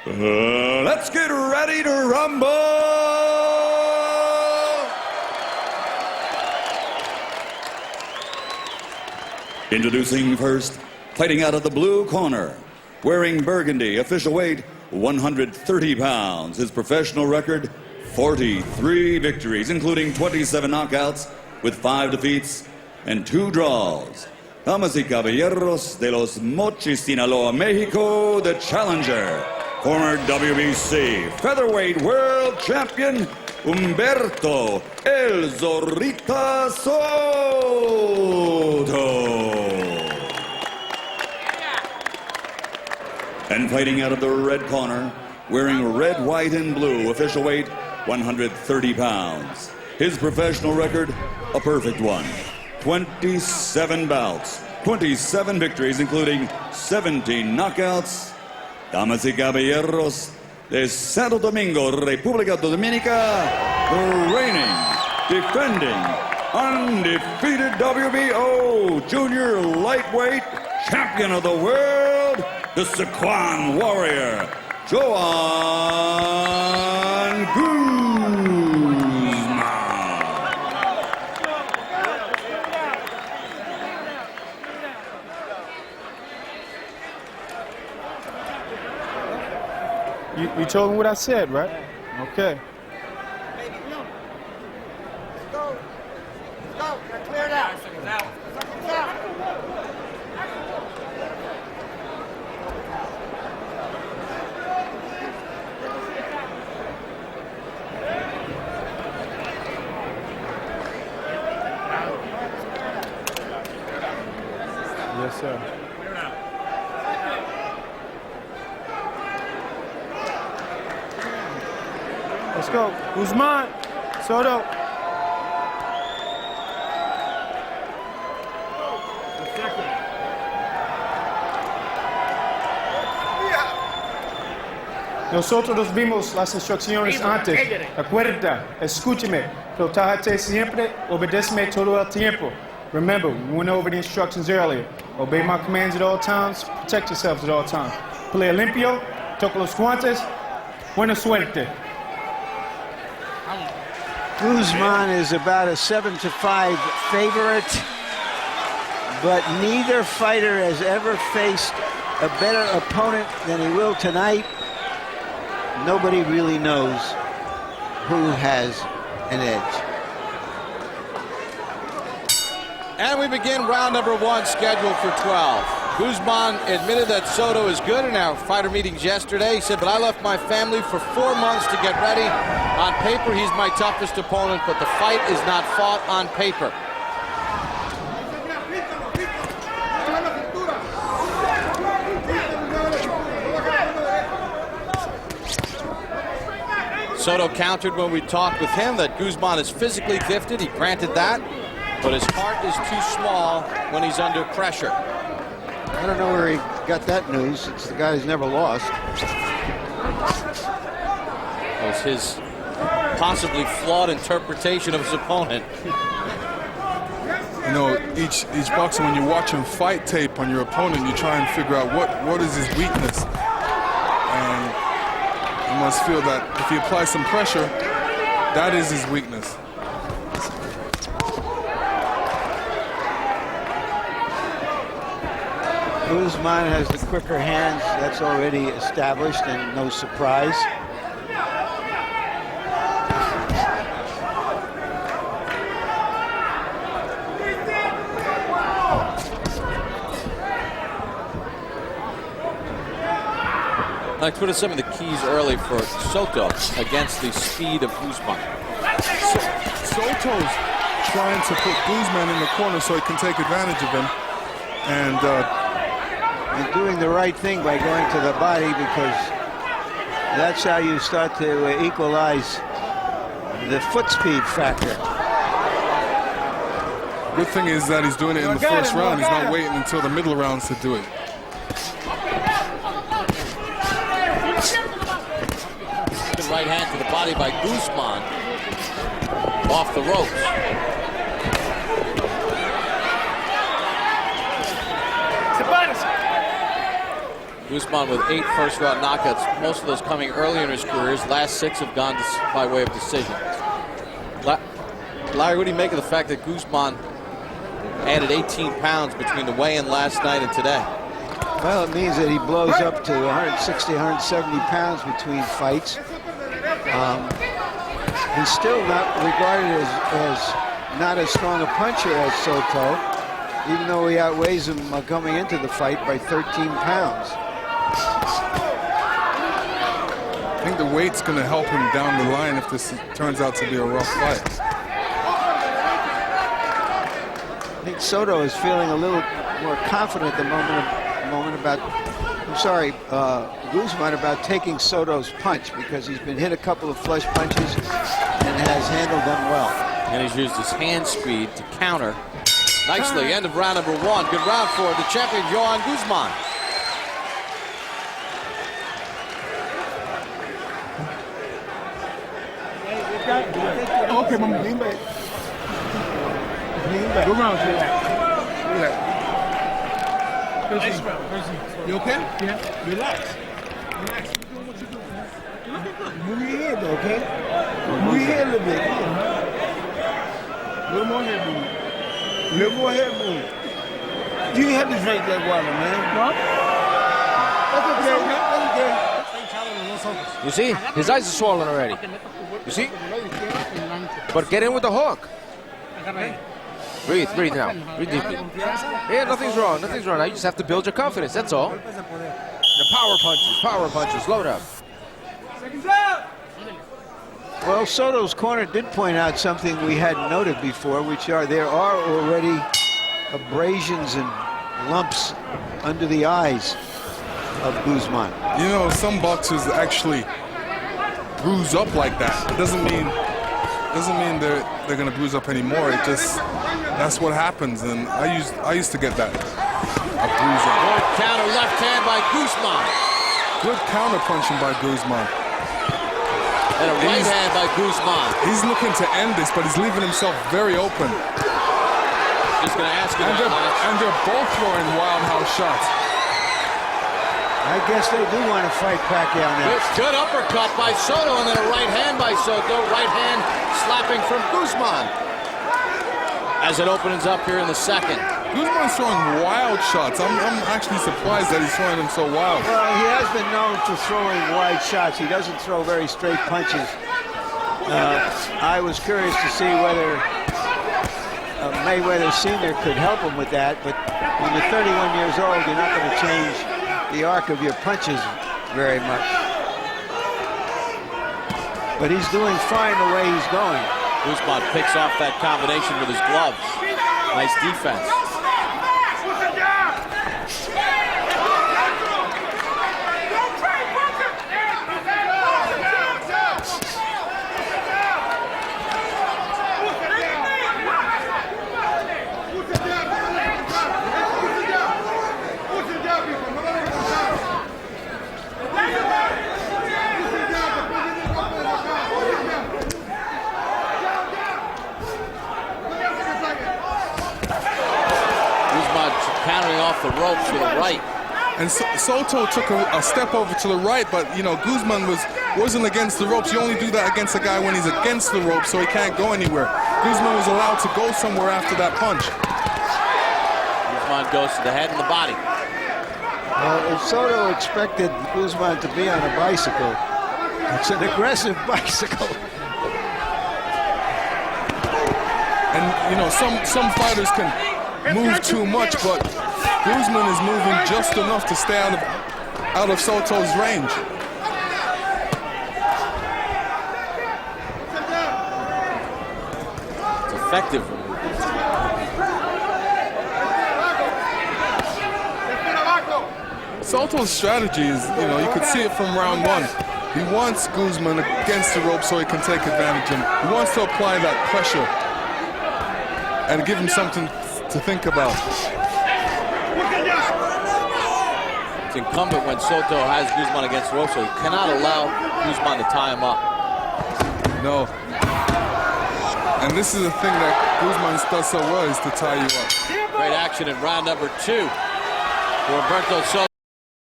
Let's get ready to rumble! Introducing first, fighting out of the blue corner, wearing burgundy, official weight 130 pounds. His professional record, 43 victories, including 27 knockouts with 5 defeats and 2 draws. Damas y caballeros de los Mochis, Sinaloa, Mexico, the challenger, former WBC featherweight world champion, Humberto El Zorrita Soto. And fighting out of the red corner, wearing red, white, and blue, official weight 130 pounds. His professional record, a perfect one. 27 bouts, 27 victories, including 17 knockouts. Damas y caballeros de Santo Domingo, República Dominica, the reigning, defending, undefeated WBO junior lightweight champion of the world, the Sequan warrior, Joan Guzman. You told him what I said, right? Okay. Let's go. Clear it out. Yes, sir. Let's go. Guzman, Soto. Nosotros vimos las instrucciones antes. Acuérdate, escúchame. Protégete siempre, obedéceme todo el tiempo. Remember, we went over the instructions earlier. Obey my commands at all times. Protect yourselves at all times. Play limpio. Toca los guantes. Buena suerte. Guzman is about a 7-5 favorite, but neither fighter has ever faced a better opponent than he will tonight. Nobody really knows who has an edge. And we begin round number 1, scheduled for 12. Guzman admitted that Soto is good in our fighter meetings yesterday. He said, but I left my family for 4 months to get ready. On paper, he's my toughest opponent, but the fight is not fought on paper. Soto countered when we talked with him that Guzman is physically gifted. He granted that, but his heart is too small when he's under pressure. I don't know where he got that news. It's the guy who's never lost. It was his possibly flawed interpretation of his opponent. You know, each boxer, when you watch him fight tape on your opponent, you try and figure out what is his weakness. And you must feel that if he applies some pressure, that is his weakness. Guzman has the quicker hands. That's already established and no surprise. Like, what are some of the keys early for Soto against the speed of Guzman? Soto's trying to put Guzman in the corner so he can take advantage of him. And doing the right thing by going to the body, because that's how you start to equalize the foot speed factor. Good thing is that he's doing it in the first round. He's not waiting until the middle rounds to do it. Good right hand to the body by Guzman. Off the ropes. Guzman with 8 first-round knockouts, most of those coming early in his career. His last 6 have gone by way of decision. Larry, what do you make of the fact that Guzman added 18 pounds between the weigh-in last night and today? Well, it means that he blows up to 160, 170 pounds between fights. He's still not regarded as not as strong a puncher as Soto, even though he outweighs him coming into the fight by 13 pounds. I think the weight's going to help him down the line if this turns out to be a rough fight. I think Soto is feeling a little more confident at the moment about, Guzman about taking Soto's punch, because he's been hit a couple of flush punches and has handled them well. And he's used his hand speed to counter nicely. End of round number 1. Good round for the champion, Joan Guzman. Okay, Mama, lean back. Lean back. Go around, relax. You okay? Yeah. Relax. Relax. Move your head, though, okay? Move your head a little bit. Yeah. A little more head move. A little more head move. You didn't have to drink that water, man. What? That's okay. That's okay. You see? His eyes are swollen already. You see? But get in with the hook. Breathe now. Breathe deeply. Yeah, nothing's wrong. Nothing's wrong. Now you just have to build your confidence. That's all. The power punches. Load up. Well, Soto's corner did point out something we hadn't noted before, which are there are already abrasions and lumps under the eyes of Guzman. You know, some boxers actually bruise up like that. It doesn't mean they're gonna bruise up anymore. It just, that's what happens, and I used to get that, a bruise up. Good counter left hand by Guzman. Good counter punching by Guzman. And a right hand by Guzman. He's looking to end this, but he's leaving himself very open. He's gonna ask him. And they're both throwing wild house shots. I guess they do want to fight Pacquiao next. Good uppercut by Soto, and then a right hand by Soto. Right hand slapping from Guzman. As it opens up here in the second. Guzman's throwing wild shots. I'm actually surprised that he's throwing them so wild. Well, he has been known for throwing wide shots. He doesn't throw very straight punches. I was curious to see whether Mayweather Sr. could help him with that, but when you're 31 years old, you're not going to change the arc of your punches very much. But he's doing fine the way he's going. Guzman picks off that combination with his gloves. Nice defense. Countering off the ropes with a right. And Soto took a step over to the right, but you know, Guzman wasn't against the ropes. You only do that against a guy when he's against the ropes, so he can't go anywhere. Guzman was allowed to go somewhere after that punch. Guzman goes to the head and the body. If Soto expected Guzman to be on a bicycle, it's an aggressive bicycle. And you know, some fighters can move too much, but Guzman is moving just enough to stay out of Soto's range. It's effective. Soto's strategy is, you know, you could see it from round 1. He wants Guzman against the rope so he can take advantage, and he wants to apply that pressure and give him something to think about. It's incumbent when Soto has Guzman against the rope, so he cannot allow Guzman to tie him up. No. And this is the thing that Guzman does so well, is to tie you up. Great action in round number 2 for Humberto Soto.